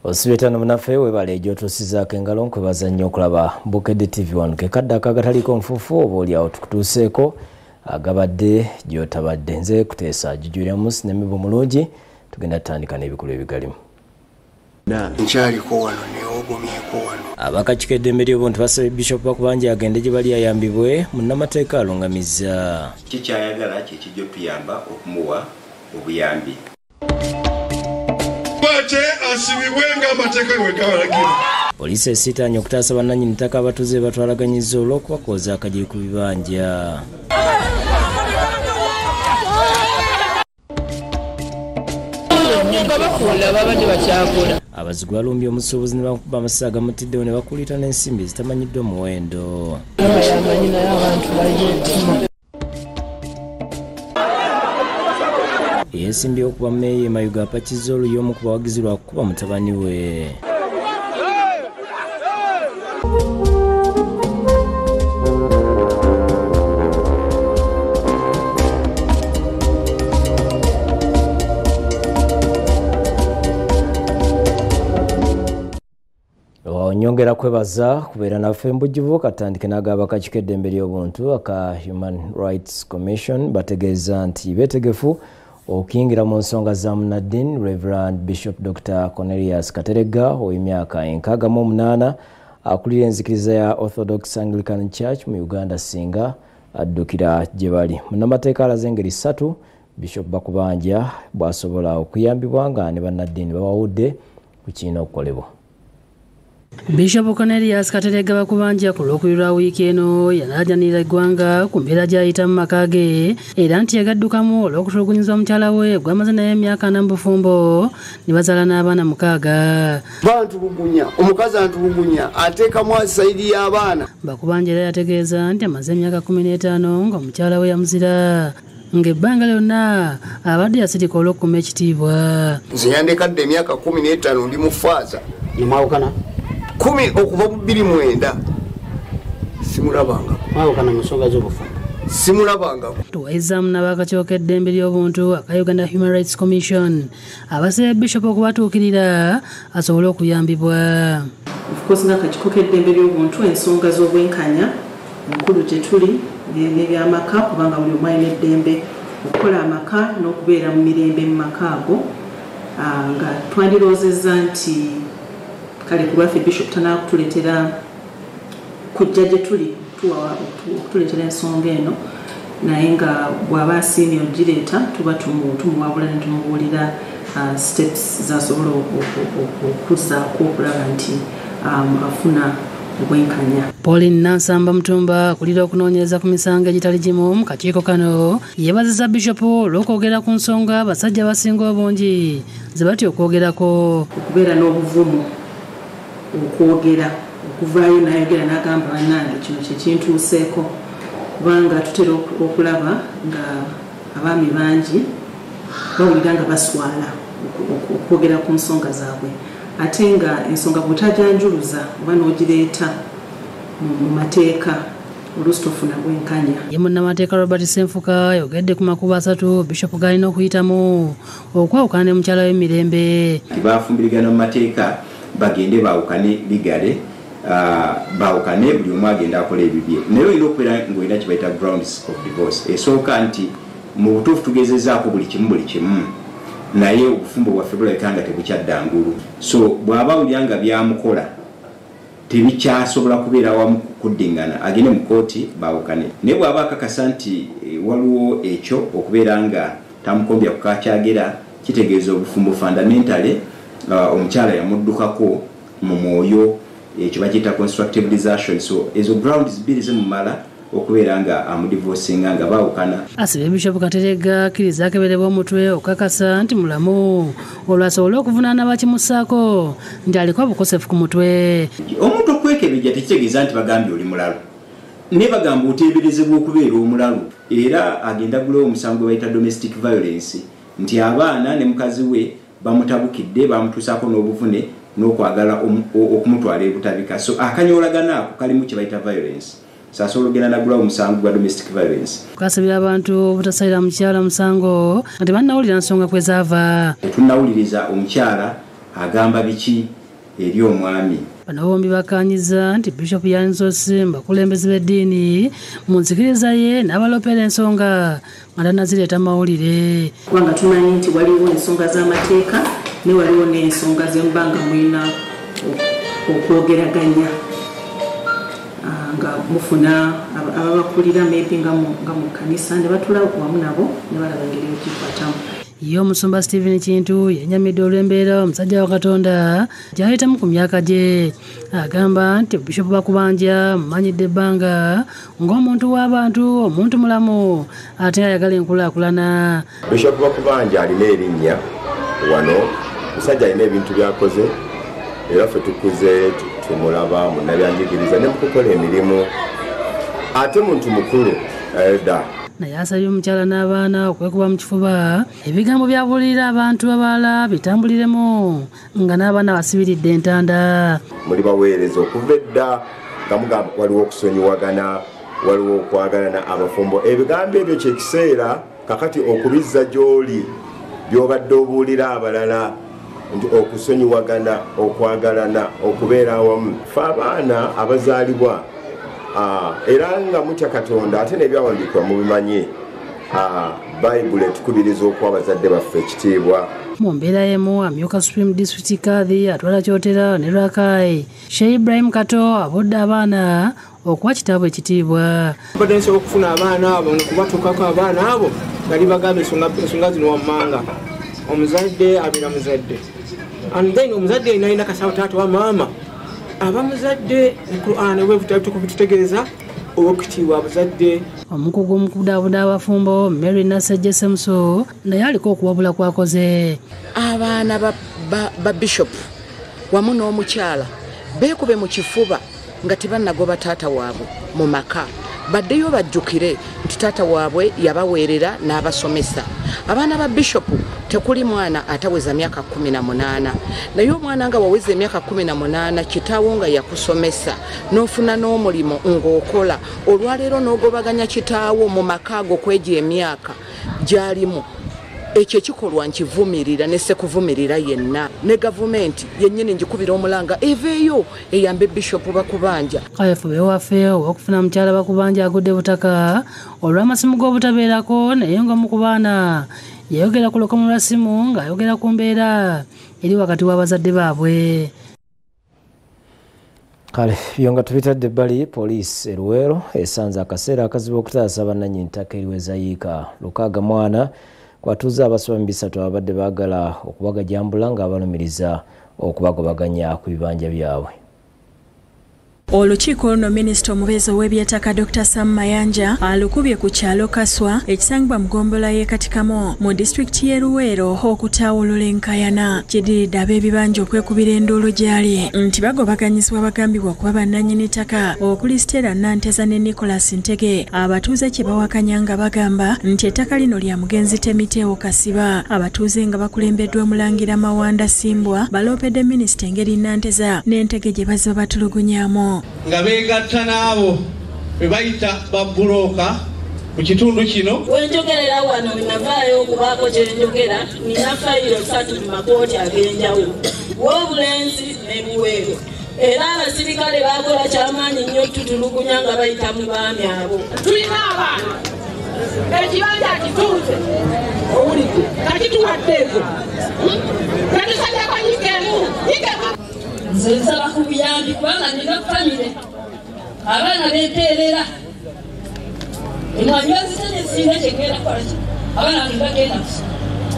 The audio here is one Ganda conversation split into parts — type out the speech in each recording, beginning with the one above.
Osibetano munafe webale ejotusizaako engalo nkwebaza nnyo okulaba Bukedde TV 1 kekadde akagataliko nfufu oba oli awo tukutuuseeko agabadde gyotabadde nze kuteesa Julius n'emibu mulungi tugenda tutandika n'ebikulu ebigalimu. Nchaliko wano neogomyeko wano Abakakiiko eddembe ly'obuntu basabye Bishop Bakubanja agende gye bali ayambibwe munnamateeka alungamiza kikyayagala kyekijja okuyamba okumuwa obuyambi. Poliisi esitaanye okutaasa bannannyini ttaka abatuuze batwalaganyiza olw'okubakoza akajiri ku bibanja. Abazigu balumbye omusuubuzi ne bakuba amasasi agamutiddewo ne bakulita n'ensimbi zitamanyiddwa omuwendo. Yeesimbye okuba mmeeya Mayuga apakizza oluyi omu ku bawagizi lwa kukuba mutabani we. Nyongera kwebaza kubeera naffe mbujjuvu katandike n'agabakakiiko eddembe ly'obuntu aka Human Rights Commission bategeeza nti beetegefu okuyingira mu nsonga za munnaddiini Reverend Bishop Dr. Cornelius Kateregga ow'emyaka 68 akulira enzikiriza ya Orthodox Anglican Church mu Uganda singa addukira gye bali. Munnamateeka alaze engeri 3 Bishop Bakubanja bw'asobola okuyambibwa nga ne bannaddiini babawudde ku kiina okukolebwa. Bishop Cornelius Kateregga Bakubanja ku lwokubiri lwa wiiki eno yanaajanira eggwanga ku mbeera gy'ayita mu maka ge era nti yagaddukamu olw'okutulugunyizibwa mukyala we gw'amaze naye emyaka 4 mu bufumbo ne bazaala n'abaana 6. Bantulugunya omukazi antulugunya ateekamu asayidi y'abaana. Bakubanja era yategeeza nti amaze emyaka 15 nga omukyala we yamuzira ng'ebbanga lyonna abadde yasirika olw'okukuma ekitiibwa. Nze yandekadde emyaka 15 ndi mu faaza. Mwawukana? 10 okuva mu 29 simulabanga. Mwawukana mu nsonga z'obufu? Simulabanga. Tuwayizzaamu n'abakakiiko eddembe ly'obuntu aka Uganda Human Rights Commission abasabye Bishop okubatuukirira asobole okuyambibwa. Of course ng'akakiiko k'eddembe ly'obuntu ensonga z'obwenkanya omukulu gye tuli n'ebyamaka kubanga buli omu alina eddembe okukola amaka n'okubeera mu mirembe mu maka ago nga twandiroozezza nti kale kulwaffe Bishop tanaakutuleetera kujja gye tuli okutuleetera ensonga eno naye nga bw'aba asiimye ogireeta tuba tumuwabula ne tumubuulira steps zasobola okuzzaako okulaba nti afuna obwenkanya. Pauline Nansamba Mutumba akulira okunoonyereza ku misango egitali gimu mu kakiiko kano yeebazizza Bishop olw'okwogera ku nsonga abasajja abasinga obungi ze batya okwogerako. Okubeera n'obuvumu okwogera okuvaayo n'ayogera n'agamba bannange kino kyekintuuseeko kubanga tutera okulaba nga abaami bangi bawulira nga baswala okwogera ku nsonga zaabwe ate nga ensonga bw'otajanjuluza oba n'ogireeta mu mateeka oluusi tofuna bwenkanya. Ye munnamateeka Robert Senfuka yogedde ku makubo 3 Bishop g'alina okuyitamu okwawukana ne mukyala w'emirembe. Bafumbirigana mu mateeka bagende baawukane ligale baawukane buli omu agenda akola ebibye naye olina okubeera ng'olina kye bayita grounds of divorce esooka nti mu butuufu tugezezaako buli kimu naye obufumbo bwaffe bulabika nga tebukyadda-ngulu so bw'aba awulira nga byamukola tebikyasobola kubeera awamu kuddingana agende mu kooti baawukane naye bw'aba akakasa nti waliwo ekyo okubeera nga tamukombya kukakyagera kitegeeza obufumbo fundamentally omukyala yamuddukako mu mwoyo ekyo bakiyita constructibilization so ezo grounds bbiri zimumala okubeera nga amudivorcinga nga baawukana. Asibye Bishop Kateregga akkiriza akeberebwa omutwe okakasa nti mulamu olwo asobole okuvunaana bakimussaako nti aliko obukosefu ku mutwe. Omuntu okwekebejja tekitegeeza nti bagambye oli mulalu naye bagamba oteeberezebwa okubeera omulalu era agenda gulawo omusango bayita domestic violence nti abaana ne mukazi we bamutabukidde bamutuusaako n'obuvune n'okwagala okumutwala ebutabika so akanyoolagana ako kalimu kye bayita violence sasobola ogenda nagulawo omusango gwa domestic violence. Kasabira abantu obutasalira mukyala musango nti bannawulira nsonga kwe zaava. Tunnawuliriza omukyala agamba biki eri omwami. Bano bombi bakkaanyiza nti Bishop Yansosi bakulembeze b'eddiini mu nzikiriza ye n'abalopera ensonga nga tannazireeta mawulire. Kubanga tumanyi nti waliwo ensonga z'amateeka ne waliwo n'ensonga z'embanga mulina okwogeraganya nga mufuna ababakulira maybe nga mu kanisa ne batula wamu nabo ne balaba engeri yokikwatamu. Ye omusumba Stephen Kintu yenyamidde olw'embeera omusajja wa Katonda gy'ayitamu ku myaka gye. Agamba nti Bishop Bakubanja mmanyidde ebbanga ng'omuntu w'abantu, omuntu mulamu ate ayagala enkulaakulana. Bishop Bakubanja alina erinnya wano, musajja alina ebintu byakoze era ffe tukuze tumulaba munnabyanjigiriza ne mukukola emirimu ate muntu mukulu elda. Naye asabye omukyala n'abaana okwekuba mu kifuba ebigambo byabulira abantu abalala bitambuliremu nga n'abaana basibiridde entanda. Muli baweereza okuva edda nga mugamba waliwo okusonyiwagana, waliwo okwagalana abafumbo. Ebigambo ebyo kyekiseera kakati okubizza gy'oli by'obadde obuulira abalala nti okusonyiwagana, okwagalana, okubeera awamu. Ffe abaana abazaalibwa era nga mutya Katonda ate n'ebyawandiikibwa mubimanye. Bayibuli etukubiriza okuwa abazadde baffe ekitiibwa. Mu mbeera y'emu amyuka Supreme District Kadhi atwala Kyotera ne Rakai Sheikh Ibrahim Kato abudde abaana okuwa kitaabwe ekitiibwa. Badde nsobola okufuna abaana abo nekubatuukako abaana abo bali bagamba ensonga zino wammanga. Omuzadde abeera muzadde. And then omuzadde alina kasawo taata wa maama. Abamuzadde Qur'an bwebututegeeza okutiibwa abazadde. Omukugu omukudaabuda abafumbo Mary Nasajja Semuso naye aliko okuwabula kwakoze. Abaana ba Bishop wamu n'omukyala beekube mu kifuba nga tebannagoba taata waabwe mu maka. Baddeyo bajjukire nti taata waabwe yabaweerera n'abasomesa. Abaana ba Bishop tekuli mwana ataweza myaka 18 naye omwana nga waweza emyaka 18 kitaawo nga yakusomesa n'ofuna n'omulimu ng'okola olwaleero n'ogobaganya kitaawo mu makaago kwegya emyaka gy'alimu. Ekyo kikolwa nkivumirira ne sekuvumirira yenna ne gavumenti yennyini njikubira omulanga eveeyo eyambe Bishop Bakubanja. Kaweefube waffe okufuna mukyala Bakubanja agudde butaka olw'amasimu g'obutabeerako naye nga mu ku baana yayogera ku lukomo lwa simu ng'ayogera ku mbeera eri wakati w'abazadde baabwe. Kale byonga tubitadde ebbali poliisi e Luweero esanze akaseera akazibu okutaasa bannannyini ttaka eriweza yiika 6 kwatuuza abasoba mu 3 abadde baagala okubagajambula ng'abalumiriza okubagobaganya ku bibanja byabwe. Olukiiko luno minisita omubeezi ow'eby'ettaka Dr. Sam Mayanja alukubye ku kyalo Kaswa ekisangibwa mu ggombolola y'e Katikamo mu disitulikiti y'e Luweero okutaawulula enkayana. Kiddiridde ab'ebibanja okwekubira enduulu gyali nti bagobaganyizibwa bagambibwa okuba bannannyini ttaka okuli Stella Nanteza ne Nicholas Ntege. Abatuuze kye bawakanya nga bagamba nti ettaka lino lya mugenzi Temiteewo Kasiba. Abatuuze nga bakulembeddwa Mulangira Mawanda Simbwa baloopedde minisita engeri Nanteza n'Entege gye baziba batulugunyaamu. Nga beegatta n'abo be bayita babbulooka mu kitundu kino. Wenjogerera wano navaayo okubaako kyenjogera nina fayiro 3 mu makooti ag'enjawulo w'obulenzi n'ebiweero era abasirikale baakola kyamaanyi nnyo tutulugunya nga bayita mu baami abo. Tulina abaana ekibanja kituuze owulidde kakituwaddeeko katusajjako nyikemu nze nsaba ku buyambi kubanga nina famire abaana beeteerera emwanywezi tenesinga kyengenda kukolaki abaana bange bagenda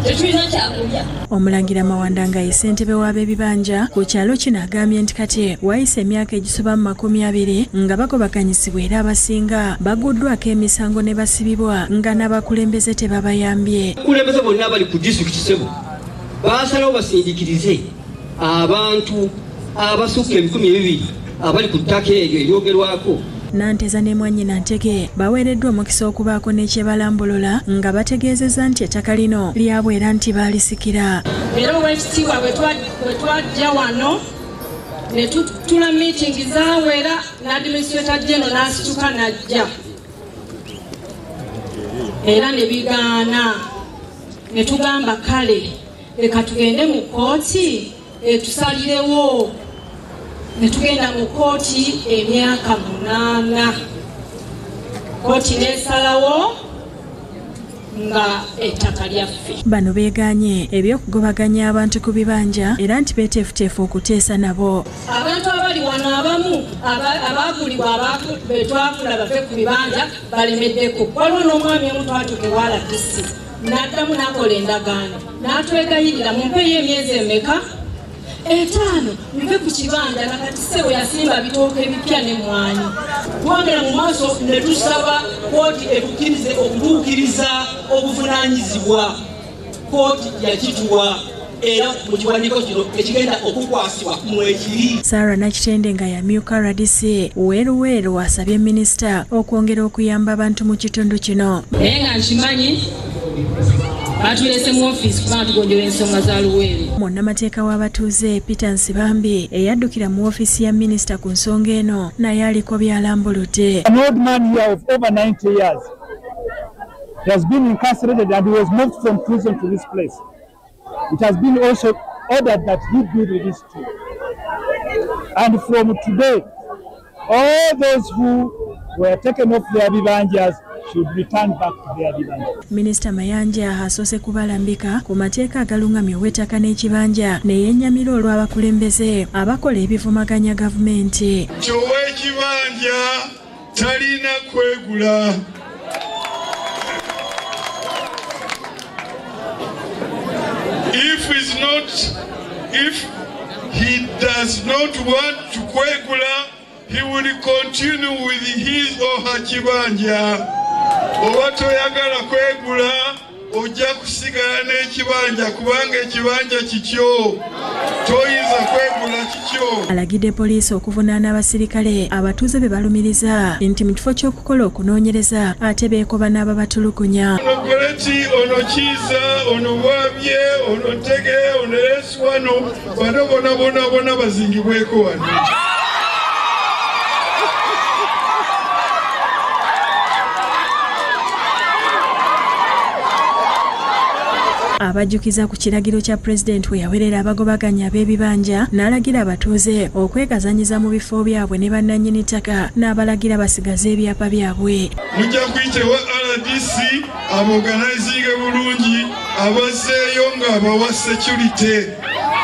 tetulina kyakulya. Omulangira Mawanda nga ye ssentebe w'ab'ebibanja ku kyalo kino agambye nti kati wayise emyaka egisoba mu 20 nga bagobaganyizibwa era abasinga baguddwako emisango ne basibibwa nga n'abakulembeze tebabayambye. Abakulembeze bonna abali ku disitulikiti Ssebo baasalawo basindikirize abantu abasukka 200 abali ku ttaka eryo eryogerwako. Nanteza ne Mwannyina Ntege baweereddwa omukisa okubaako n'ekyebalambulula nga bategeezezza nti ettaka lino lyabwe era nti baalisikira. Era Oweekitiibwa bwe twajja wano ne tutula miitingi zaawera n'Administrator General n'asituka n'ajja era ne bigaana ne tugamba kale leka tugende mu kkooti etusalirewo ne tugenda mu kooti emyaka 8 kooti nesalawo nga ettaka lyaffe. Bano beeganye ebyokugobaganya abantu ku bibanja era nti beeteefuteefu okuteesa nabo. Abantu abali wano abamu abagulibwa betwafula bave ku bibanja balemeddeko. Waliwo n'omwami omu twatuuke wala disi n'addamu n'akola endagaano n'atwegayirira mumpeeyo emyezi emeka 5 nve ku kibanja nakati ssebo yasimba bitooke ebipya n'emmwanyi. Twagera mu maaso ne tusaba kooti etukkirize okutuukiriza obuvunaanyizibwa. Kooti yakituwa era mu kiwandiiko kino ekigenda okukwasibwa mu ekiri. Sarah Nakitende nga yamyuka RDC weeruweeru asabye minisita okwongera okuyamba abantu mu kitundu kino. Naye nga nkimanyi batulese mu office kuba tugonjola ensonga za Luweero. Munnamateeka w'abatuuze Peter Nsibambi eyaddukira mu office ya minisita ku nsonga eno naye aliko byalambuludde. An old man here of over 90 years. He has been incarcerated and he was moved from prison to this place. It has been also ordered that he be released too. And from today, all those who were taken off their bibanjas should return back to their bibanjas. Minister Mayanja asoose kubalambika ku mateeka agalungamya obw'ettaka n'ekibanja ne yennyamira olw'abakulembeze abakola ebivumaganya gavumenti. Ow'ekibanja talina kwegula. If he does not want to kwegula, he will continue with his or her kibanja. Oba toyagala kwegula ojja kusigala n'ekibanja kubanga ekibanja kikyo toyinza kwegula kikyo. Alagidde poliisi okuvunaana abasirikale abatuuze be balumiriza nti mu kifo ky'okukola okunoonyereza ate beekoba n'ababatulugunya. Ono Goleti, ono Kiiza, ono Bwabye, ono Ntege, ono Leswano, bano bona bazingibweko wano. Abajjukiza ku kiragiro kya Pulezidenti we yawerera abagobaganya b'ebibanja n'alagira abatuuze okwegazanyiza mu bifo byabwe ne bannannyini ttaka n'abalagira basigaze ebyapa byabwe. Mujja kuyitewa RDC abaorganizinge bulungi abazzeeyo ng'abawa security.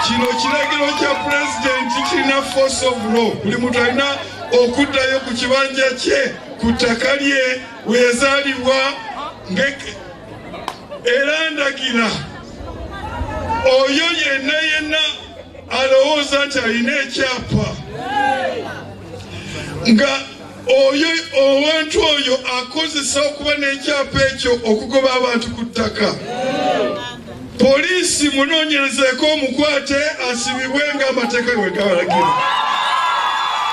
Kino kiragiro kya Pulezidenti kirina force of law. Buli muntu alina okuddayo ku kibanja kye ku ttaka lye we yazaalibwa era ndagira oyo yenna alowooza nti alina ekyapa nga oyo owantu oyo akozesa okuba n'ekyapa ekyo okugoba abantu ku ttaka. Poliisi munoonyerezeeko omukwate asibibwe ng'amateeka bwe gabalagira.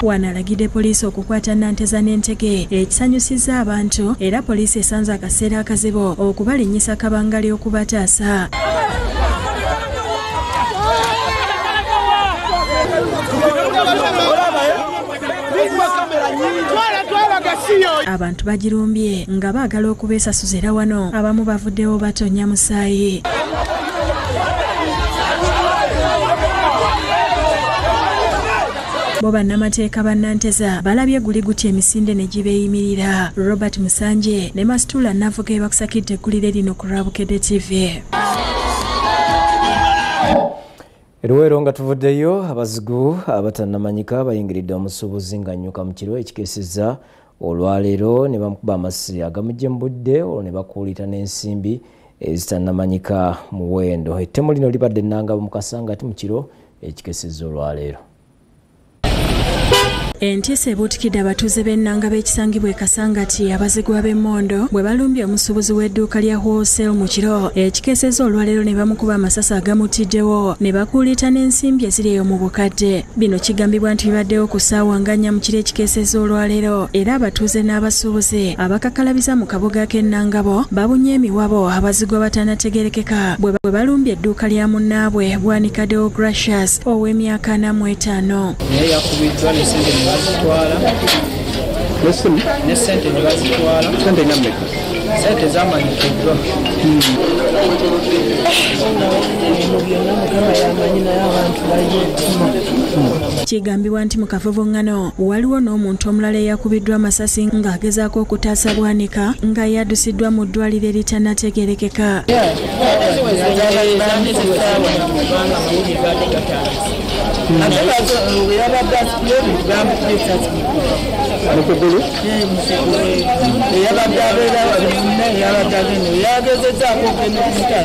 Wano alagidde poliisi okukwata Nanteza n'Entege ekisanyusizza abantu era poliisi esanze akaseera akazibu okubalinnyisa kabangali okubataasa. Abantu bagirumbye nga baagala okubeesasuza era wano abamu bavuddewo batonya musaayi. Bo bannamateeka bannanteza balabye guli gutya emisinde ne gibeeyimirira. Robert Musanje ne Masitula Navuga bakusakidde eggulire lino ku Rwabukedde TV. Eruweero nga tuvuddeyo abazigu abatannamanyika bayingiridde omusuubuzi ng'annyuka mu kiro ekikeesezza olwaleero ne bamukuba amasasi agamujje mu budde olwo ne bakuulita n'ensimbi ezitannamanyika muwendo. Ettemu lino libadde nnangabo mu Kasangati mu kiro ekikeesezza olwaleero. Entiisa ebuutikidde abatuuze b'Ennanga b'ekisangibwa e Kasangati abazigu b'emmondo bwe balumbye omusuubuzi w'edduuka lya wholesale mu kiro ekikeesezza olwaleero ne bamukuba amasasi agamutiddewo ne bakuulita n'ensimbi eziri eyo mu bukadde. Bino kigambibwa nti bibaddewo ku ssaawa nga 4 mu kiro ekikeesezza olwaleero era abatuuze n'abasuubuzi abakakalabiza mu kabuga k'Ennangabo babunye emiwabo abazigu abatanategerekeka bwe balumbye edduuka lya munnaabwe Bwanika Deogracious ow'emyaka 45. Naye yakubiddwa n'esente bazitwala. Nesente ne bazitwala. Sente nga mmeka? sente zamanyikiddwa kigambibwa nti mu kafuvuŋŋano waliwo n'omuntu omulala eyakubiddwa amasasi ng'agezaako okutaasa bwanika nga yaddusiddwa mu ddwaliro eritannategerekeka. mukugulu eyabadde abeera yabadde agenda yagezezaako okugenda okumuta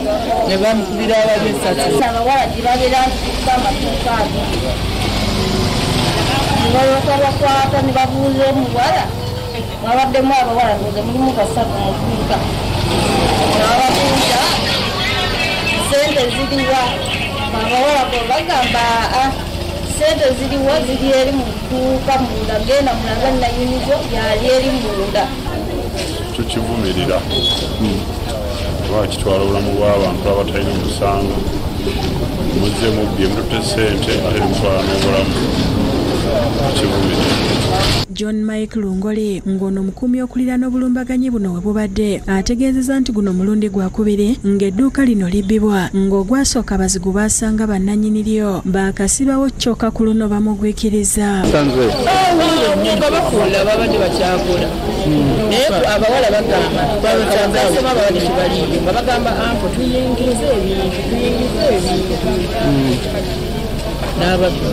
ne bamukubira abali esatu abawala gyebabeera bamatukaabi nibalyoka bakwata ne babuuza omuwala mwabaddemu abawala ndoza mulimu basatu mutuuka nababuuza sente ziriwa abawala ko bagamba sente ziriwa ziri eri mu dduuka munda genda mulaga nayinizo yali eri munda tukivumirira lwakitwala obulamu bw'abantu abatalina omusango muzze mubbye mututte sente ate mutwala n'obulamu tukivumirira. John Mike Lungole ng'ono mukuumi okuliraana obulumbaganyi buno we bubadde ategeezezza nti guno mulundi gwakubiri ng'edduuka lino libbibwa ng'ogwasooka abazigu baasanga bannannyini lyo baakasibawo kyokka ku luno bamugwikiriza. nga bakola babadde bakyakola naye abawala bagamba babakyazasema babadde kibalinde nga bagamba ampo tuyingize ebintu n'ababbi.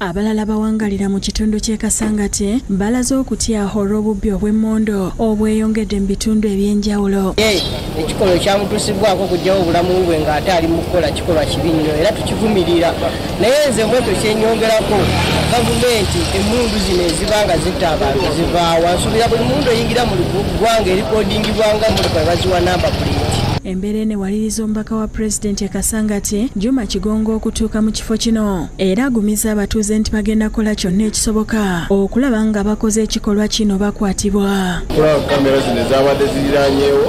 Abalala bawangalira mu kitundu ky'e Kasangati balaze okutyaho olw'obubbi obw'emmondo obweyongedde mu bitundu eby'enjawulo. Ekikolwa kyamutuusibwako okugyawo obulamu bwe ng'ate ali mu kukola kikolwa kibi nnyo era tukivumirira naye nze mbwekyo kyenyongerako gavumenti emmundu zino eziba nga zitta abantu zivaawa nsuubira buli mundu oyingira mu ggwanga erikodingibwanga emmotoka ne baziwa namba puleeti. Embeera eno ewaliriza omubaka wa pulezidenti e Kasangati Juma Kigongo okutuuka mu kifo kino era agumiza abatuuze nti bagenda kukola kyonna ekisoboka okulaba nga bakoze ekikolwa kino bakwatibwa. Kulaba kamera zino ezabadde ziriranyeewo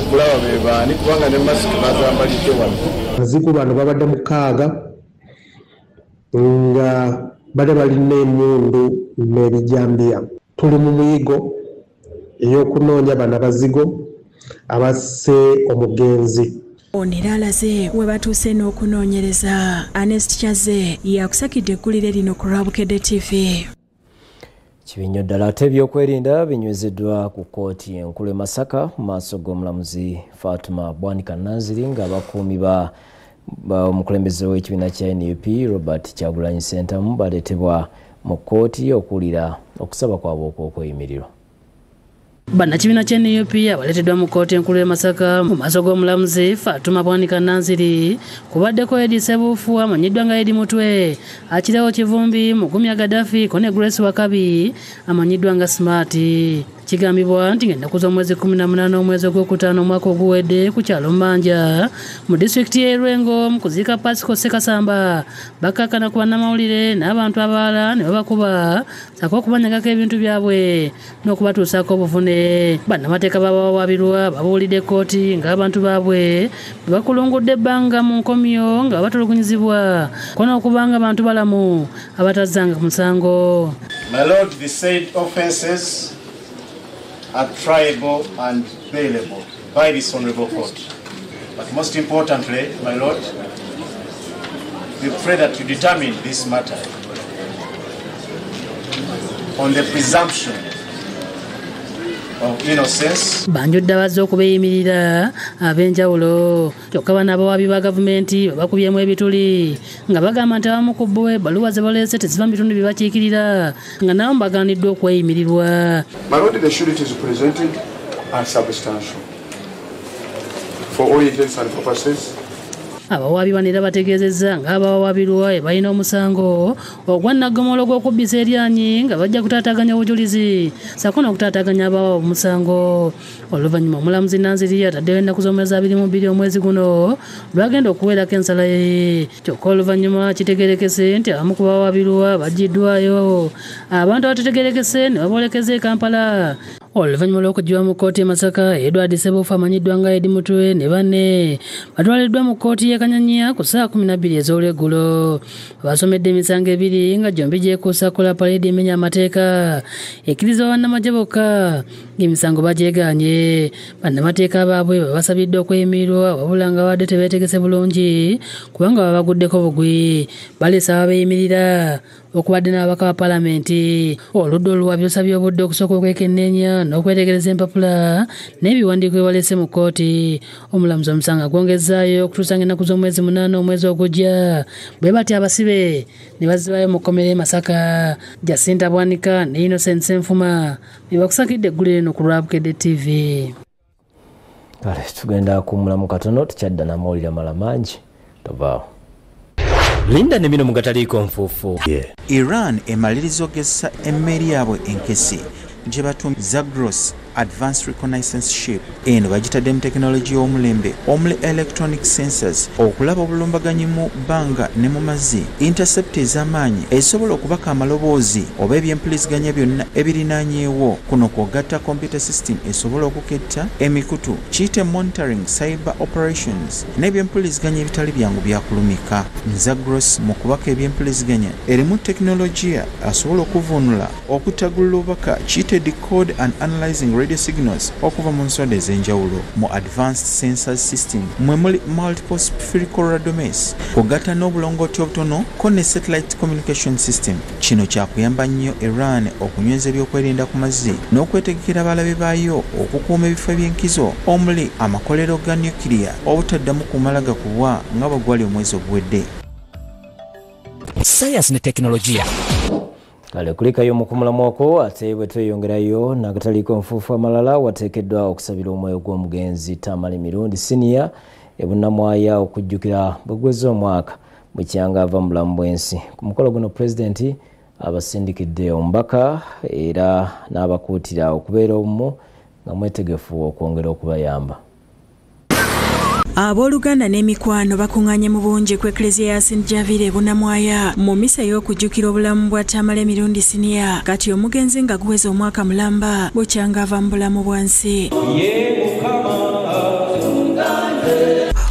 kulaba be baani kubanga ne masiki bazambalidde wano. Abazigu bano babadde mukaaga nga bade balina emmundu n'ebijambiya. Tuli mu muyigo ey'okunoonya bano abazigo abasse omugenzi. Ono era alaze we batuuse n'okunoonyereza. Ernest Kyaze yakusakidde eggulire lino ku Rwabukedde TV. Kibinnyo ddala ate ebyokwerinda binywezeddwa ku kkooti enkulu e Masaka mu maaso g'omulamuzi Fatuma Bwanika Nanziri ng'abakuumi omukulembeze w'ekibiina kya NUP Robert Kyagulanyi Ssentamu baleetebwa mu kkooti okuwulira okusaba kwabwe okw'okweyimirirwa. Bannakibiina kya NUP abaleeteddwa mu kkooti enkulu e Masaka mu maaso g'omulamuzi Fatuma Bwanika Nanziri kubaddeko Eddie Ssebuufu amanyiddwa nga Eddie Mutwe, Akirawo Kivumbi, Mugumya Gaddafi, Kone Grace Wakabi amanyiddwa nga Smart. Kigambibwa nti ng'ennaku z'omwezi 18 omwezi ogwokutaano omwaka oguwedde ku kyalo Mmanja mu disitulikiti y'e Lwengo mu kuziika Pascal Ssekasamba bakkakkana ku bannamawulire n'abantu abalala ne babakuba sako okubanyagako ebintu byabwe n'okubatuusaako obuvune. Bannamateeka babawaabirwa babuulidde kkooti ng'abantu baabwe bakulungudde ebbanga mu nkomyo nga batulugunyizibwa kona okubanga abantu balamu abatazzanga ku musango. My Lord, the said offences are triable and bailable by this honorable court. But most importantly, my Lord, we pray that you determine this matter on the presumption of innocence. Banjudde abazze okubeeyimirira ab'enjawulo kyokka bano abawaabi ba gavumenti babakubyemu ebituli nga bagamba nti abamu ku bo ebbaluwa ze baleese teziva mu bitundu bye bakiikirira nga nabo mbagaaniddwa okweyimirirwa. My Lord, the sureties presented are substantial for all intents and purposes. Abawaabi bano era bategeezezza ng'abawaabirwa balina omusango ogwa nnaggomolo gw'okubbisa eryanyi nga bajja kutaataganya obujulizi sako n'okutaataganya abawa omusango. Oluvannyuma omulamuzi Nanziri ataddewo ennaku z'omwezi 22 omwezi guno lwagenda okuweerako ensala ye. Kyokka oluvannyuma kitegeerekese nti abamu ku bawaabirwa baggiddwayo, abantu abatetegeerekese ne baboolekeza e Kampala. oluvannyuma lw'okuggyibwa mu kkooti e Masaka, Edward Ssebuufu amanyiddwa nga Eddie Mutwe ne banne batwaliddwa mu kkooti y'e Kanyanya ku ssaawa 12 ez'olweggulo. Basomedde emisango ebiri nga gyombi gyekuusa kola paleedi emenya amateeka ekkiriza bannamagye bokka ng'emisango bagyegaanye. Bannamateeka baabwe babasabiddwa okweyimirirwa wabula nga wadde tebeetegese bulungi kubanga babaguddeko bugwi. Balesa ababeeyimirira okubadde n'ababaka ba paalamenti. Oludda oluwabyo lusabye obudde okusooka okwekenneenya n'okwetegereza empapula n'ebiwandiiko ebalese mu kkooti. Omulamuzi omusango gwongezaayo okutuusa ng'ennaku z'omwezi 8 omwezi ogujja bwe bati abasibe ne bazibaayo mu kkomera e Masaka. Jacinta Bwanika ne Innocent Ssenfuma bebakusakidde eggulu eno ku Lwabukedde TV. Kale tugenda kummulamu katono tukyadda n'amawulire amala mangi tovaawo. Linda ne mino mugataliiko nfuufu. Iran emaliriza okugezesa emmeri yaabwe enkesi gye batumye Zagros Advanced Reconnaissance Ship. Eno bagitadde mu tekinologiya y'omulembe omuli electronic sensors okulaba obulumbaganyi mu bbanga ne mu mazzi, intercept ez'amaanyi ezisobola okubaka amaloboozi oba ebyempuliziganya byonna ebirinaanyeewo. Kuno kwogatta computer system esobola okuketta emikutu, kiyite monitoring cyber operations n'ebyempuliziganya ebitali byangu byakulumika. Zagros mu kubaka ebyempuliziganya erimu tekinologiya asobola okuvuunula okutaggulula obubaka, kiyite decode and analyzing radio signals okuva mu nsonda ez'enjawulo. Mu advanced sensor system mwe muli multiple spherical radomes kugatta n'obulongooti obutono ko ne satellite communication system. Kino kyakuyamba nnyo Iran okunyweza ebyokwerinda ku mazzi n'okwetegekera abalabe baayo okukuuma ebifo eby'enkizo omuli amakolero ga nuclear obutaddamu kumala gakubwa nga bwegwali omwezi oguwedde. Science ne teknologiya. Kale kulikayo mu kumulamu okwo ate bwe tweyongerayo n'akataliiko nfuufu amalala wateekeddwa okusabira omwoyo gw'omugenzi Tamale Mirundi Senior ebunnamwaya okujjukira bwegweza omwaka bwe kyanga ava mu bulamu bw'ensi. Ku mukolo guno pulezidenti abasindikidde omubaka era n'abakuutira okubeera obumu nga mwetegefu okwongera okubayamba. Abooluganda n'emikwano bakuŋŋaanye mu bungi ku Eklezia ya St. Javire Bunnamwaya mu misa y'okujjukira obulamu bwa Tamale Mirundi Senior kati omugenzi nga guweza omwaka mulamba bukyanga ava mu bulamu bwansi.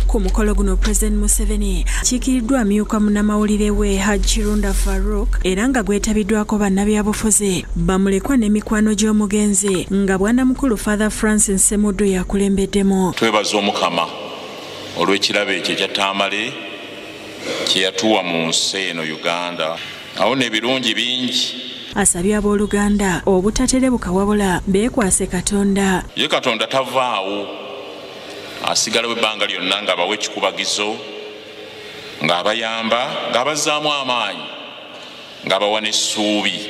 Ku mukolo guno President Museveni kiikiriddwa amyuka munnamawulire we Hajji Kirunda Farouk era nga gwetabiddwako bannabyabufuzi bamulekwa n'emikwano gy'omugenzi nga bwanamukulu Father Francis Semuddu yakulembeddemu. Twebaza Omukama olw'ekirabo ekyo ekya Tamale kye yatuwa mu nsi eno Uganda. Awo n'ebirungi bingi. Asabye abooluganda obutaterebuka wabula beekwase Katonda. Ye Katonda tavaawo, asigalawo ebbanga lyonna ng'abawa ekikubagizo, ng'abayamba, ng'abazzaamu amaanyi, ng'abawa n'essuubi.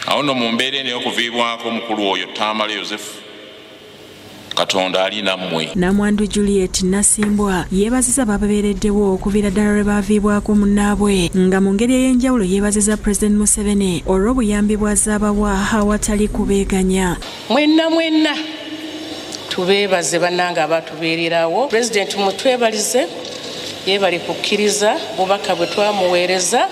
Awo no mu mbeera eno y'okuviibwako omukulu oyo Tamale Yosefu, Katonda ali nammwe. Namwandu Juliet Nasimbwa yeebaziza bababeereddewo okuviira ddala lwe baaviibwako munnaabwe nga mu ngeri ey'enjawulo yeebaziza President Museveni olw'obuyambi bw'azaabawa awatali kubeeganya. Mwenna tubeebaze bannange abatubeererawo. President mutwebalize yeebali kukkiriza bubaka bwe twamuweereza,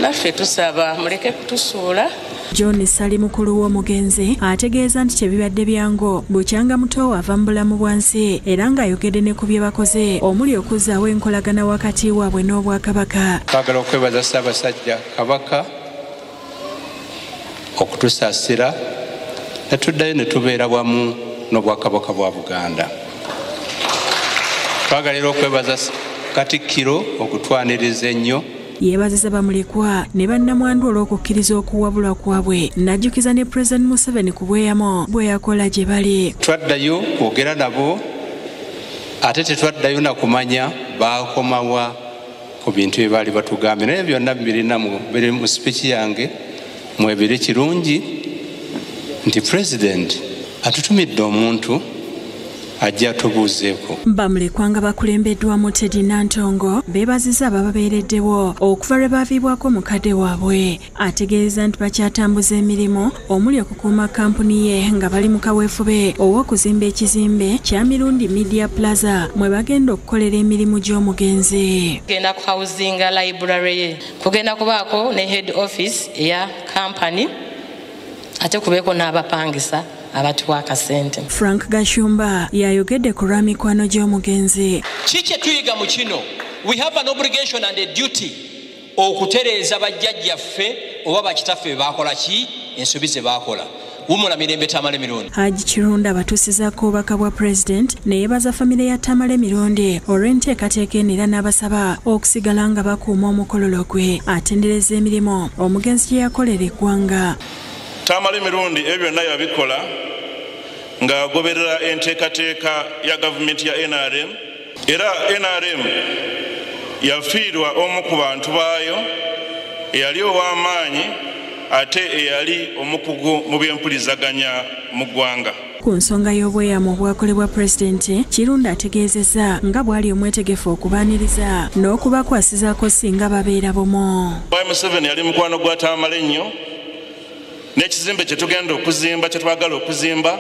naffe tusaba muleke kutusuula. John Sali mukulu w'omugenzi ategeeza nti kyebibadde byangu bukyanga muto ava mu bulamu bwansi era ng'ayogedde ne ku bye bakoze omuli okuzzaawo enkolagana wakati waabwe n'Obwakabaka. Twagala okwebaza Ssaabasajja Kabaka okutusaasira ne tuddayo ne tubeera wamu n'Obwakabaka bwa Buganda. Twagala era okwebaza Katikkiro okutwaniriza ennyo. Yeebaziza bamulekwa ne bannamwandu olw'okukkiriza okuwabulwa kwabwe n'ajjukiza ne President Museveni ku bweyamo bwe yakola gye bali. Twaddayo kwogera nabo ate tetwaddayo na kumanya baakomawa ku bintu bye baali batugambye, naye byonna biri mu sipiiki yange mwebiri kirungi nti President atutumidde omuntu ajja atubuuzeeko. Bamulekwa nga bakulembeddwamu Teddy Nantongo beebaziza abababeereddewo okuva lwe baaviibwako mukadde waabwe. Ategeeza nti bakyatambuza emirimu omuli okukuuma kampuni ye nga bali mu kaweefube ow'okuzimba ekizimbe kya Mirundi Media Plaza mwe bagenda okukolera emirimu gy'omugenzi. Genda ku housinga library ye, kugenda kubaako ne head office eya kampani, ate kubeeko n'abapangisa abatuwa akasente. Frank Gashumba yayogedde ku lwa mikwano gy'omugenzi. Kiki tuyiga mu kino? We have an obligation and a duty okutereeza bajjajjaffe oba bakitaffe bakola ki ensobi ze bakola. Wumula mirembe Tamale Mirundi. Haji Kirunda batusizaako obubaka bwa President ne yeebaza famire ya Tamale Mirundi olw'enteekateeka enira n'abasaba okusigala nga bakuuma omukololo gwe atendereza emirimu omugenzi gye yakolera eggwanga. Tamale Mirundi ebyo byonna yabikola ng'agoberera enteekateeka ya gavumenti ya NRM era NRM yafiirwa omu ku bantu baayo eyali ow'amaanyi ate eyali omukugu mu by'empulizaganya mu ggwanga. Ku nsonga y'obweyamo obwakolebwa Pulezidenti, Kirunda ategeezezza nga bw'ali omwetegefu okubaaniriza n'okubakwasizaako singa babeera bumu. Museveni yali mukwano gwa Tamale ennyo n'ekizimbe kye tugenda okuzimba kye twagala okuzimba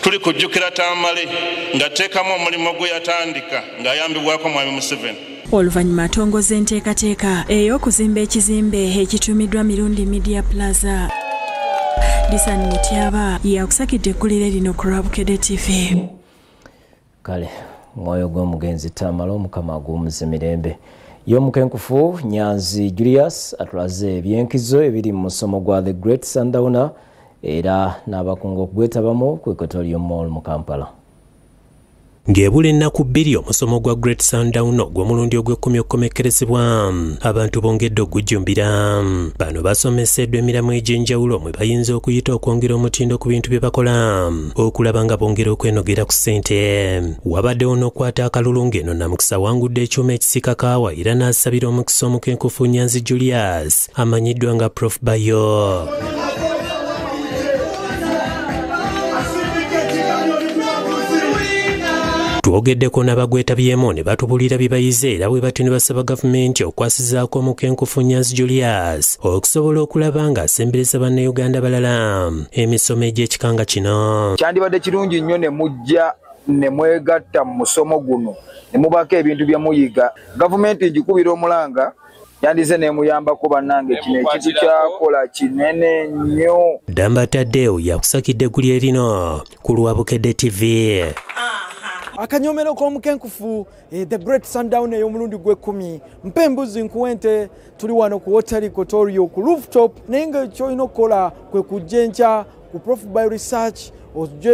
tuli kujjukira Tamale ng'ateekamu omulimu gwe yatandika ng'ayambibwako Mwami Museveni. Oluvannyuma atongoza enteekateeka ey'okuzimba ekizimbe ekituumiddwa Mirundi Media Plaza. Disani Mutyaba yakusakidde ekkulire lino ku Lwabukedde TV. Kale mwoyo gw'omugenzi Tamale omukama agumuze mirembe. Y'omukenkufu Nyanzi Julius atulaze ebyenkizo ebiri mu musomo gwa The Great Sundowner era n'abakungu okugwetabamu ku Equatorial Mall mu Kampala. Ng'ebula ennaku bbiri omusomo gwa Great Sundowner ogw'omulundi ogw'ekkumi okukomekkerezebwa abantu bongedde okugujjumbira. Bano basomeseddwa emiramu egy'enjawulo mwe bayinza okuyita okwongera omutindo ku bintu bye bakola okulaba nga bongera okwenogera ku ssente. Wabaddewo n'okwata akalulu ng'eno Namukisa awangudde ekyuma ekisika kaawa era n'asabira omukisa omukenkufu Nyanzi Julius amanyiddwa nga Prof Bayo. Twogeddeko n'abagwetabyemu ne batubulira bye bayize era bwe batyo ne basaba gavumenti okwasizaako omukenkufu Nyanzi Julius okusobola okulaba ng'asembereza bannayuganda balala emisomo egy'ekikanga kino. Kyandibadde kirungi nnyo ne mujja ne mwegatta mu musomo guno ne mubaako ebintu bye muyiga. Gavumenti ngikubira omulanga yandize nemuyambako bannange kino ekintu kyakola kinene nnyo. Damba Taddeo yakusakidde eggulire lino ku Lwabukedde TV. Akanyomero k'omukenkufu The Great Sundowner ey'omulundi gw'ekkumi mpembuzi nkuwente tuli wano ku Hotel Equatorio ku rooftop naye nga ky'olina okukola kwe kujja enkya ku Prof Bayo Research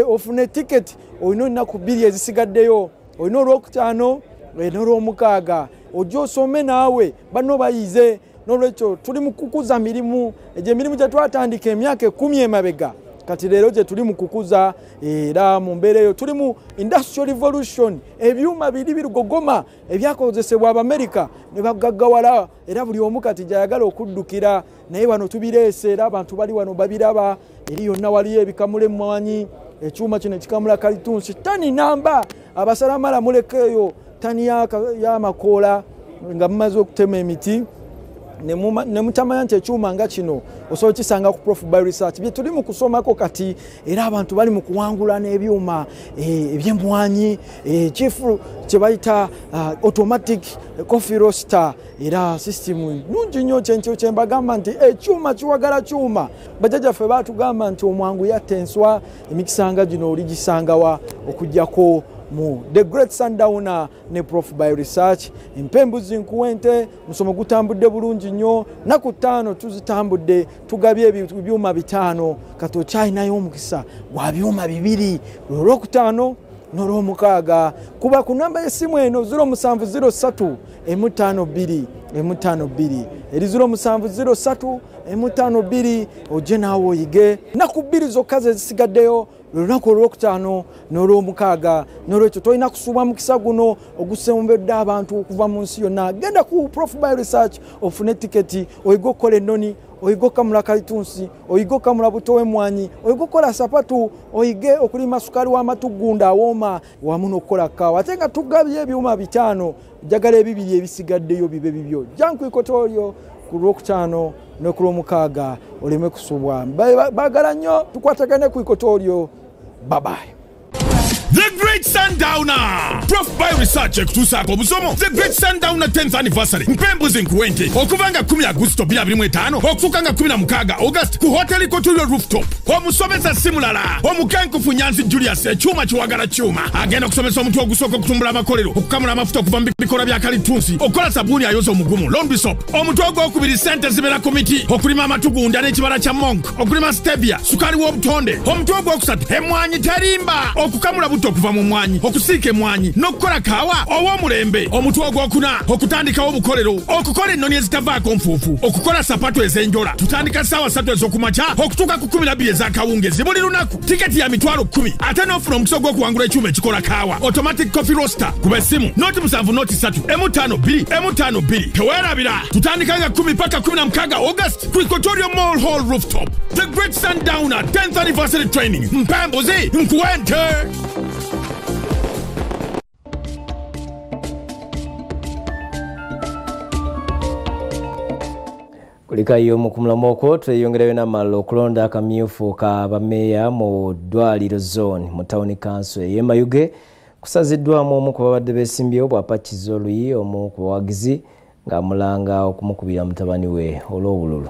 ofune ticket olina ennaku bbiri ezisigaddeyo olina olwokutaano n'olwomukaaga ojja osome naawe banno bayize n'olwekyo tuli mu kukuza mirimu egyo emirimu gye twatandika emyaka 10 emabega kati leero gye tuli mu kukuza era mu mbeera eyo tuli mu industrial revolution ebyuma biri birugogoma ebyakozesebwa Abamerika ne bagaggawala era buli omu kati gyayagala okuddukira naye wano tubireese era abantu bali wano babiraba eri yonna waliyo ebikamula emmwanyi ekyuma kino ekikamula kalitunsi tani namba abasalamala mulekeeyo tani y'amakoola nga mumaze okutema emiti ne mutamanya nti ekyuma nga kino osobola kisanga ku Prof Bayo Research bye tuli mu kusomako kati era abantu bali mu kuwangula n'ebyuma eby'emmwanyi chifu kye bayita automatic coffee roaster era system nungi nnyo kye mbagamba nti ekyuma kiwagala kyuma bajjajjaffe baatugamba nti omwangu yatta enswa emikisanga gino oligisangawa okujjako mu The Great Sundowner ne Prof Bayo Research empembuzi nkuwente musomo gutambudde bulungi nnyo naku 5 tuzitambudde tugabye ebyuma 5 kato kyayinayo omukisa gwa byuma 2 olwokutaano n'olwomukaaga kuba ku namba y'essimu eno 0703 M52 eri 0703 M52 ojje naawe oyige naku 2 zokka zisigaddeyo lunaku olwokutaano n'olwomukaaga n'olwekyo tolina kusuubwa mukisa guno ogusembedde abantu okuva mu nsi yonna genda ku Prof Bayo Research ofune tiketi oyiga okukola ennoni oyiga okamula kalitunsi oyiga okamula buto w'emmwanyi oyiga okukola sapatu oyige okulima sukali w'amatugunda awooma wamu n'okukola kaawa ate nga tugabye ebyuma 5 jagala ebibiri ebisigaddeyo bibe bibyo janku Equatorio ku lwokutaano ne ku lwomukaaga oleme kusubwa baagala nnyo tukwatagane ku Equatorio. Bye-bye. The Great Sundowner. Prof by research ekutusaako obusomo. The Great Sundowner 10th anniversary. Mpembuzi nkuwente. Okuvanga 10 Agusto 2025. Okufukanga 16 August. Ku hoteli Kotulio Rooftop. Omusomesa simulala. Omukenkufu Nyanzi Julius. Chuma chiwagala chuma. Agenda kusomesa omuntu ogusooka okutumbula amakolero. Okukamula amafuta okuva mu bikola bya kalitunsi. Okola sabuni ayoza omugumu. Laundry soap. Omuntu ogwokubiri sente zibera komiti. Okulima amatugunda n'ekibala kya monk. Okulima stevia. Sukali w'obutonde. Omuntu ogwokusatu. Emwanyi terimba. Okukamula buto okuva mu mwanyi. Okusiika emwanyi. N'okukola kaawa ow'omulembe. Omuntu ogwokuna. Okutandikawo obukolero. Okukola ennoni ezitavaako nfuufu. Okukola sapatu ez'enjola. Tutandika ssaawa 3 ez'okumakya. Okutuuka ku 12 ez'akawungezi buli lunaku. Tiketi ya mitwalo 10. Ate n'ofuna omukisa gw'okuwangula ekyuma ekikola kaawa. Automatic coffee roaster. Kuba essimu. Noti 7 noti 3. M52 M52. Teweerabira. Tutandika nga 10 paka 16 August. Ku Equatorial Mall Hall Rooftop. The Great Sundowner 10th anniversary training. Mpembuzi nkuwente. Kulikayo mu kumulamu okwo tweyongerayo n'amalala okulonda akamyufu ka bameeya mu ddwaliro zone mu Town Council y'e Mayuge kusaziddwamu omu ku babadde beesimbyewo bw'apakizza oluyi omu ku bawagizi ng'amulanga okumukubira mutabani we olw'obululu.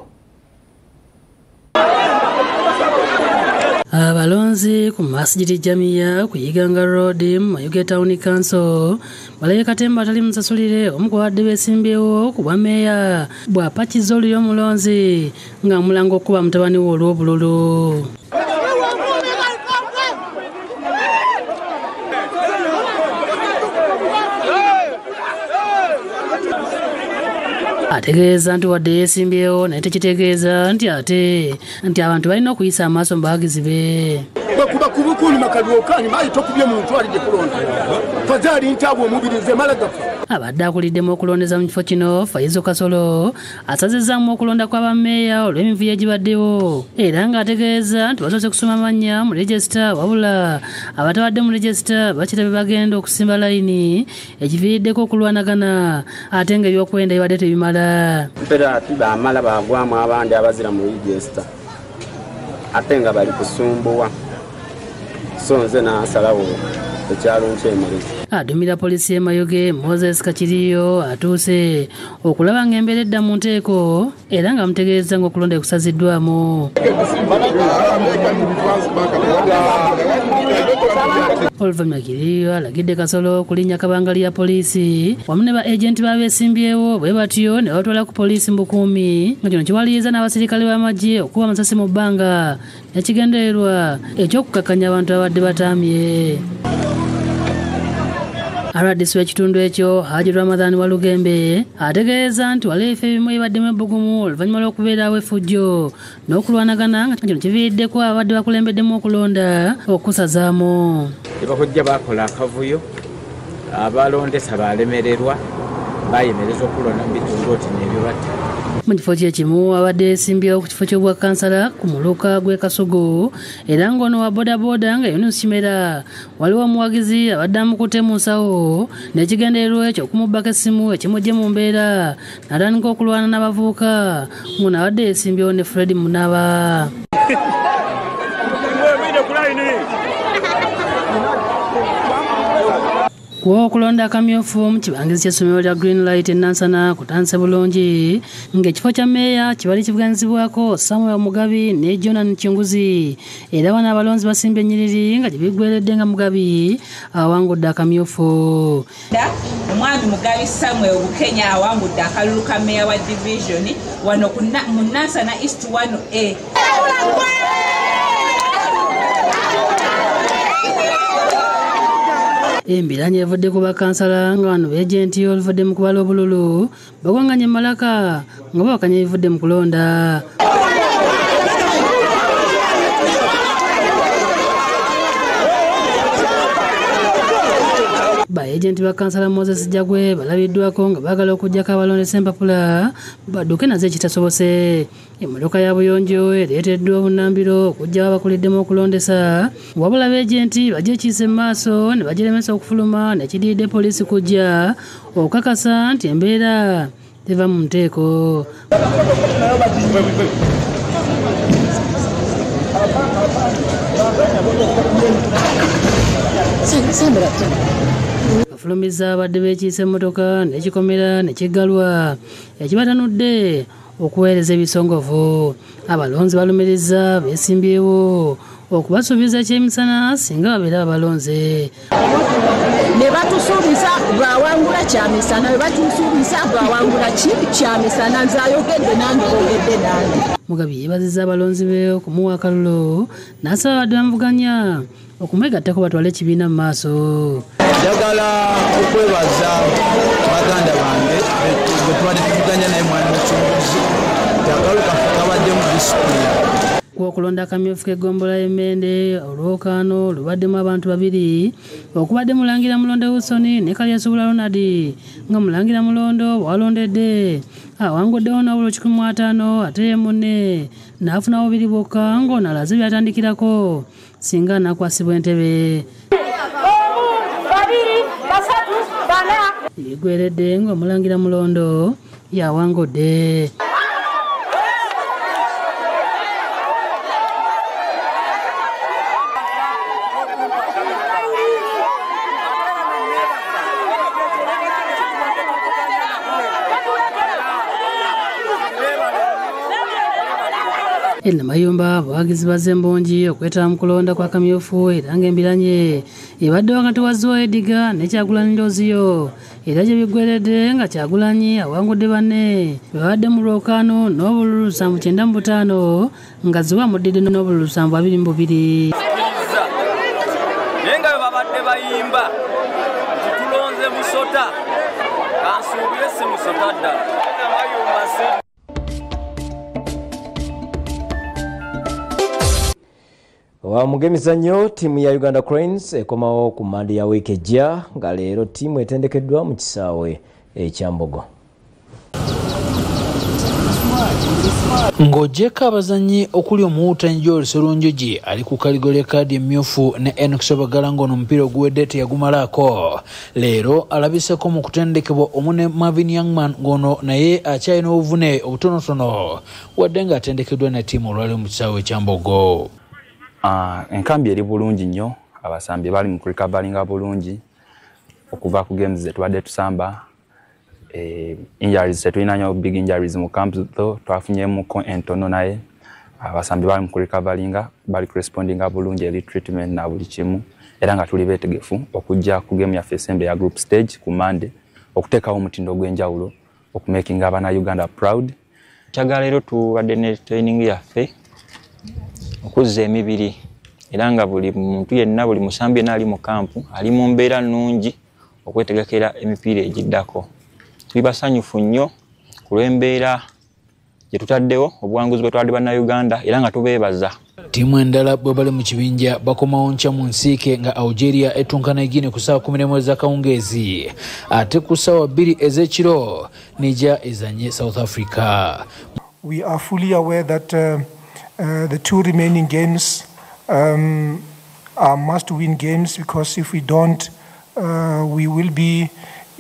Abalonzi ku Masjidi Jamia ku Iganga Road Mayuge Town Council balaye katemba atali musasulire omu ku babadde beesimbyewo ku bwameeya bw'apakizza oluyi omulonzi ng'amulanga okuba mutabani we olw'obululu. Ategeeza nti wadde yeesimbyewo naye tekitegeeza nti abantu balina okuyisa amaaso mu bawagizi be. Bakuba kubukuni makalwokani mayi tokubye mu ntwalidde kulonda. Fazali ntabwe omubirize malagafu. Abadde akuliddemu okulondeza mu kifo kino Faizo Kasolo asazizzaamu okulonda kw'abameeya olw'emivuyo egibaddewo era ng'ategeeza nti basoose kusoma amannya mu regisita wabula abatabadde mu regisita bakirabye bagenda okusimba layini ekiviiriddeko okulwanagana ate ng'ebyokwenda bibadde tebimala. Mpera ati baamala baagwamu abandi abazira mu regisita ate nga bali kusumbuwa so nze n'asalawo ekyalo nkyemereza. Adumira polisi y'e Mayuge Moses Kachiriyo atuuse okulaba ng'embeera edda mu nteeko era nga mutegeeza ng'okulonda ekusaziddwamu. Oluvannyuma Kiriyo alagidde Kasolo okulinnya kabangali ya polisi wamu ne ba agenti b'abeesimbyewo bwe batyo ne batwala ku polisi mu bukuumi nga kino kiwaliriza n'abasirikale b'amagye okuba amasasi mu bbanga nekigendererwa eky'okukakanya abantu abadde bataamye. RDC w'ekitundu ekyo Haji Ramadhan Walugembe ategeeza nti waleefa ebimu ebibaddemu ebbugumu oluvannyuma lw'okubeerawo effujjo n'okulwanagana nga kino kiviiriddeko abadde bakulembeddemu okulonda okusazaamu. Bakojja bakola akavuyo abalondesa balemererwa bayemereza okulonda mu bitundu oti n'ebibatta. Mu kifo kyekimu abadde yeesimbyewo ku kifo ky'obwa kansala ku muluka gw'e Kasugu era ng'ono wa bodaboda nga Yunus Kimera waliwo omuwagizi abadde amukutte mu nsawo n'ekigendererwa ekyo okumubbako essimu ekimujje mu mbeera n'atandika okulwana n'abavubuka ng'ono abadde yeesimbyewo ne Fred Munaba. Kuwa okulonda akamyufu mu kibangizi ky'essomero lya Greenlight e Nansana kutandise bulungi ng'ekifo kya meeya kibali kivuganyizibwako Samuel Mugabi ne Jonan Kinguzi era bano abalonzi basimbye ennyiriri nga gyebiggweredde nga Mugabi awangudde akamyufu. Omwami Mugabi Samuel Bukenya awangudde akalulu ka meeya wa division wano mu Nansana East 1A. Embiranye evudde ku bakansala nga bano beejenti oluvudde mu kubala obululu bagwanganye Malaka nga babakanya ebivudde mu kulonda. Baejenti ba kansala Moses Jagwe balabiddwako nga baagala okuggyako abalondesa empapula badduke nazo ekitasobose. Emmotoka ya buyonjo ereeteddwa obunnambiro okugyawo abakuliddemu okulondesa wabula beejenti bagyekiise mu maaso ne bagiremesa okufuluma nekidiridde poliisi kujja okukakasa nti embeera teva mu nteeko. Bafulumiza abadde beekiise emmotoka n'ekikomera ne kiggalwa ekibatanudde okuweereza ebisongovu. Abalonzi balumiriza beesimbyewo okubasuubiza ekyemisana singa babeera abalonze. Ne batusuubiza bw'awangula kyamisana, ne batusuubiza bw'awangula kyamisana, nze ayogedde nange oyogedde nange. Mugabi yeebazizza abalonzi be okumuwa akalulu n'asaba abadde bamuvuganya okumwegattako batwale ekibiina mu maaso. Njagala okwebaza baganda bange bwe tubadde tuvuganya naye mwani mukyunguzi akalo kabadde mu disipulina. Okulonda akamyufu k'eggombolola y'Emmende olwokaano lubaddemu abantu babiri okubadde Mulangira Mulonde Wilson ne Kalyasubula Ronald nga Mulangira Mulondo bwalondedde awanguddewo n'obululu 15 ate ye munne n'afuna bubiri bwokka ng'ono alaze byatandikirako singa anakwasibwa entebe. Igweredde nga Mulangira Mulondo yawangudde. Namayumba abawagizi bazze embongi okwetaba mu kulonda kwa kamyufu era ng'embiranye ebadde wakati wa Zoe Edgar ne Kyagulanyi Lozio era gye biggweredde nga Kyagulanyi awangudde banne babadde mu lwokaano n'obululu 795 nga Zoe amuddidde n'obululu 722. Naye nga bwe babadde bayimba tulonze musota kansuubire si musota ddala. Wamugemizanyo tiimu ya Uganda Cranes ekomawo ku Mande ya wiiki ejja nga leero tiimu etendekeddwa mu kisaawe ekyambogo. Ng'ogyeko abazannyi okuli omuwuutanyi Joel Serunjogi ali ku kaligole kaadi emmyufu ne Enoch Sobagala ng'ono omupiira oguwedde teyagumalaako. Leero alabiseko mu kutendekebwa omune Marvin Youngman ng'ono naye akyalina obuvune obutonotono wadde ng'atendekeddwa ne ttiimu olwali mu kisaawe ekyambogo. Enkambi eri bulungi nnyo, abasambi bali mu kurikabalinga bulungi okuva ku games zetubadde tusamba. Injuries tetulina nnyo big injuries mu camp though twafunyemuko entono naye abasambi bali mu kurikabalinga bali correspondinga bulungi eri treatment na buli kimu era nga tuli beetegefu okujja ku game yaffe esembe ya group stage ku Mande okuteekawo omutindo gw'enjawulo okumakinga abana Uganda proud. Kyagala leero tubadde ne training yaffe okuzza emibiri era nga buli muntu yenna buli musambi yenna ali mu kampu ali mu mbeera nnungi okwetegekera emipiira egiddako. Tuli basanyufu nnyo ku lw'embeera gye tutaddewo obuwanguzi bwe twadde bannayuganda era nga tubeebaza. Tiimu endala bwe bali mu kibinja bakomawo nkya mu nsiike nga Algeria etunkana Guinea ku ssaawa 11 ez'akawungeezi ate ku ssaawa 2 ez'ekiro Niger ezanye South Africa. We are fully aware that the two remaining games are must-win games because if we don't, we will be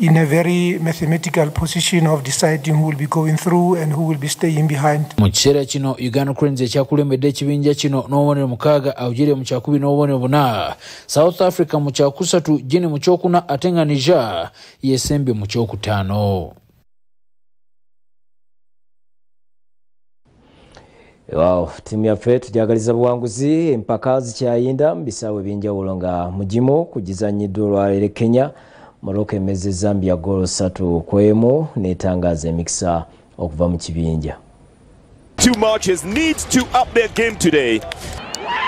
in a very mathematical position of deciding who will be going through and who will be staying behind. Mu kiseera kino Uganda Cranes ekyakulembedde ekibinja kino n'obubonero 6, Algeria mu kyakubiri n'obubonero 4, South Africa mu kyakusatu, Guinea mu kyokuna ate nga Niger yesembye mu kyokutaano. Wow, timu yaffe tujagaliza buwanguzi empaka zikyayinda mu bisaawe ebyenjawulo nga mugimu kugizanyiddwa olwaleero Kenya Morocco emeze Zambia goal 3-1 n'etangaaza emikisa okuva mu kibinja. Two marchers need to up their game today.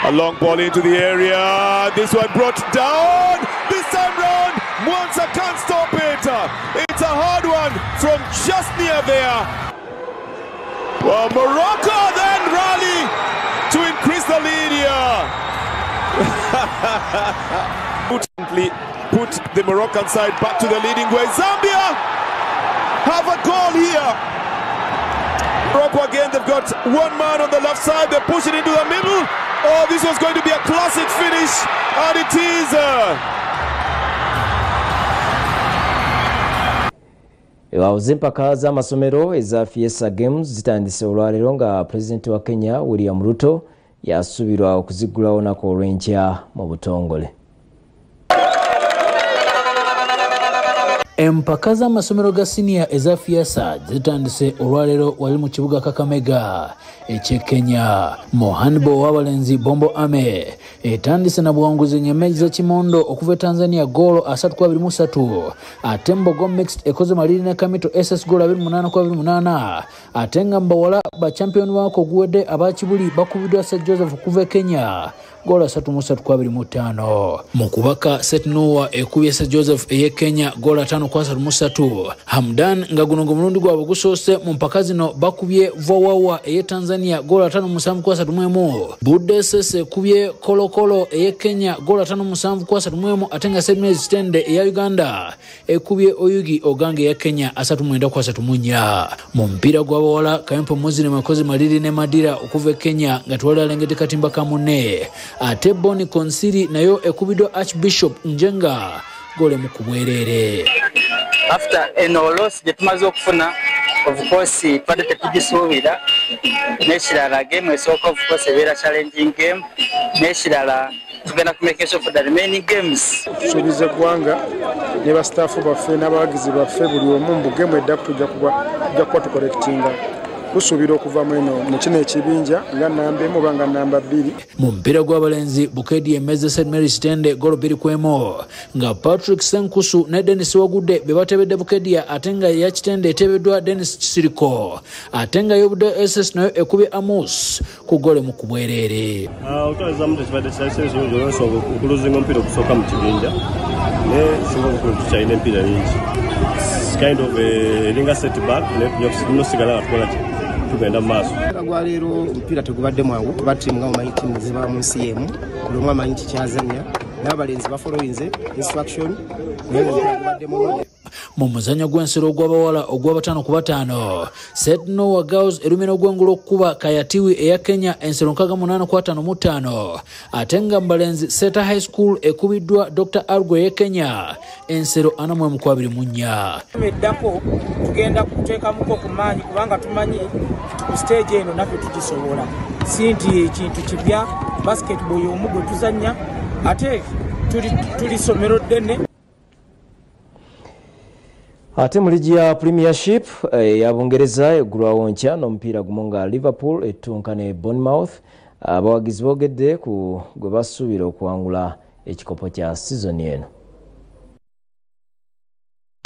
A long ball into the area. This one brought down. This time round, Mwanza can't stop it. It's a hard one from just near there. Well, Morocco then rally to increase the lead here. Put the Moroccan side back to the leading way. Zambia have a goal here. Morocco again, they've got one man on the left side. They push it into the middle. Oh, this was going to be a classic finish, and it is. Empaka z'amasomero eza Fiesta Games zitandise olwaleero nga Pulezidenti wa Kenya William Ruto yasubirwa okuziggulawo nako olw'enkya mu butongole. Empaka z'amasomero ga senior eza FIASA zitandise olwaleero wali mu kibuga Kakamega eky'Ekenya. Mu handball w'abalenzi Bombo Ame etandise na buwanguzi ng'emmeezi za Kimondo okuva Tanzania goolo 3-23. Ate Mbogo Mixed ekoze maliri ne Kamito SS goolo 28-28. Ate nga mbawala ba champion wako guwedde abakibuli bakubiddwa St Joseph okuva Kenya goolo 3-25. Mu kubaka St Noah ekubye St Joseph eye Kenya goolo 5-3. Hamdan nga guno mulundi gwabwe gusoose mu mpaka zino bakubye Vawawa eye Tanzania goolo 5-3. Budde Sese ekubye Kolokolo eye Kenya goolo 5-3. Ate nga St Mary's Stende eya Uganda ekubye Oyugi Ogange ya Kenya 3-9. Mu mpira gw'abawala Kayempo Muzine makozi maliri ne Madira okuva Kenya nga twali alengedde katimba kamune. Ate Boni Konsiri nayo ekubidwa Archbishop Njenga gole mu kubwerere. After eno loss jetumaze okufuna, of course twade tetugisuubira, n'ekirala game esooka of course ebeera challenging game, n'ekirala tugenda kumekesha for the remaining games. Tusuubiza eggwanga ne ba staff baffe n'abawagizi baffe buli omu mu game edda tujja kuba tukolectinga. Kusuubira okuva mu kino ekibinja nga namba emu oba nga namba 2. Mu mpira gw'abalenzi Bukedi emeze St Mary's Stende goolo 2-1 nga Patrick Senkusu ne Dennis Wagudde be batebedde Bukedi ate nga ya Kitende etebeddwa Dennis Kisiriko. Ate nga Yobudde SS nayo ekubye Amos ku goolo mu kubwerere. Otwazamu tekibadde kyasenso olw'ensonga okuluzinga omupiira okusooka mu kibinja ne singa obukulu tukyalina empiira mingi. Kind of eringa setback ne tusigala tukola ki tugenda mu maaso. Gwaleero omupiira tegubadde mwangu kuba ttiimu nga mumanyi ttiimu ziba mu nsi y'emu buli omu amanyi kikyazannya n'abalenzi bafolowinze instruction naye gubadde mulungi. Mu muzannyo gw'ensero ogw'abawala ogwa 5-5 St Noah Girls erumira ogw'engulu okuba Kayatiwi eya Kenya ensero 6-5. Ate nga mu balenzi Seta High School ekubiddwa Dr. Argwe eya Kenya ensero 41-24. Eddako tugenda kuteekamuko ku maanyi kubanga tumanyi ku stage eno naffe tugisobola. Si nti ekintu kipya basketball y'omu gwe tuzannya ate tuli somero ddene. Ate mu ligi ya Premiership ya Bungereza eggulwawo nkya n'omupiira gumu nga Liverpool ettunka ne Bournemouth abawagizi boogedde ku gwe basuubira okuwangula ekikopo kya sizoni eno.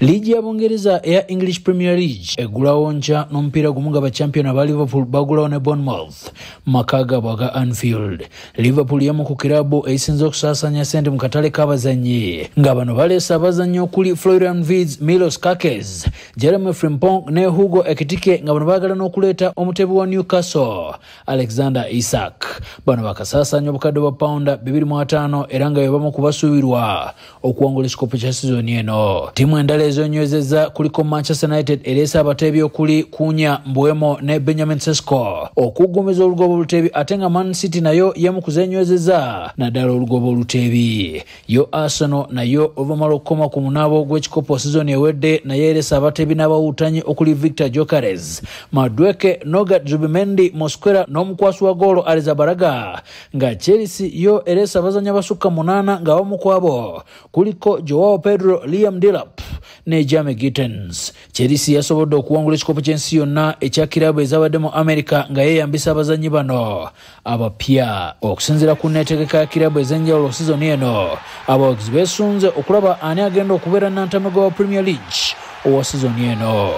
Ligi ya Bungereza ya English Premier League eggulwawo nkya n'omupiira gumu nga bachampion aba Liverpool bagulawo ne Bournemouth makaga bwaga Anfield. Liverpool yamu ku kirabu eyisinza okusaasanya ssente mu katale k'abazannyi nga bano baleese abazannyi okuli Florian Wirtz, Milos Kerkez, Jeremy Frimpong ne Hugo Ekitike nga bano baagala n'okuleeta omutebi wa Newcastle Alexander Isak. Bano bakasaasanya obukadde bwa pounda 2.5 era nga bebamu kubasuubirwa okuwangula ekikopo kya sizoni eno. Tiimu endala ezonywezezza kuliko Manchester United eresa abateebi okuli Kunya, Mbuemo ne Benjamin Sesko okuggumiza olugoba oluteebi ate nga Man City nayo yemu kuzenywezezza naddala olugoba oluteebi. Yo Arsenal nayo oluvamala okukoma ku munaabo gw'ekikopo sizoni ewedde naye eresa abateebi n'abawuutanyi okuli Victor Gyökeres, Madueke, Nogat, Zubimendi, Mosquera n'omukwasi wa goolo Arrizabalaga nga Chelsea yo eresa abazannya basukka 8 nga abamu ku abo kuliko Joao Pedro, Liam Delap ne Jamie Gittens. Chelsea yasobodde okuwangula ekikopo ky'ensi yonna ekya kirabu ezabadde mu America nga yeeyambisa abazannyi bano abapya. Okusinziira ku nneetegeka ya kirabu ez'enjawulo sizoni eno abawagizi beesunze okulaba ani agenda okubeera nnantamega wa Premier League owa sizoni eno.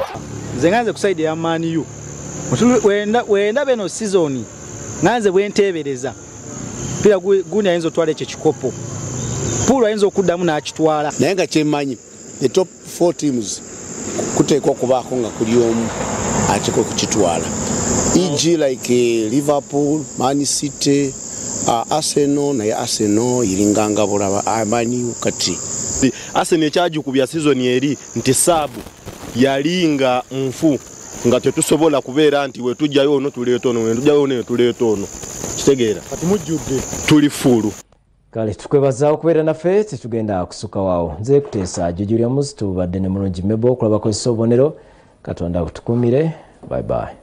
Nze nganze ku side ya Man U wenda beno sizoni nganze bwenteebereza mpira gundi ayinza otwala ekyo kikopo Pool ayinza okuddamu n'akitwala naye nga kyemmanyi the top 4 teams kuteekwa okubaako nga kuli omu akiko kukitwala e.g. like Liverpool, Man City, Arsenal naye Arsenal iringanga bulaba amani kati Arsenal ekyajukubya season eri nti saabu yalinga nfu nga tetusobola kubeera nti we tujjayo ono tuleeta ono we tujjayo ono tuleeta ono kitegeera kati mujjudde tuli fulu. Kale tukwebaza okubeera naffe tetugenda kusuka waawo. Nze Kuteesa Julia Muzi tubadde ne mulungi Mebo okulabako obubonero. Katonda kutukumire. Bye bye.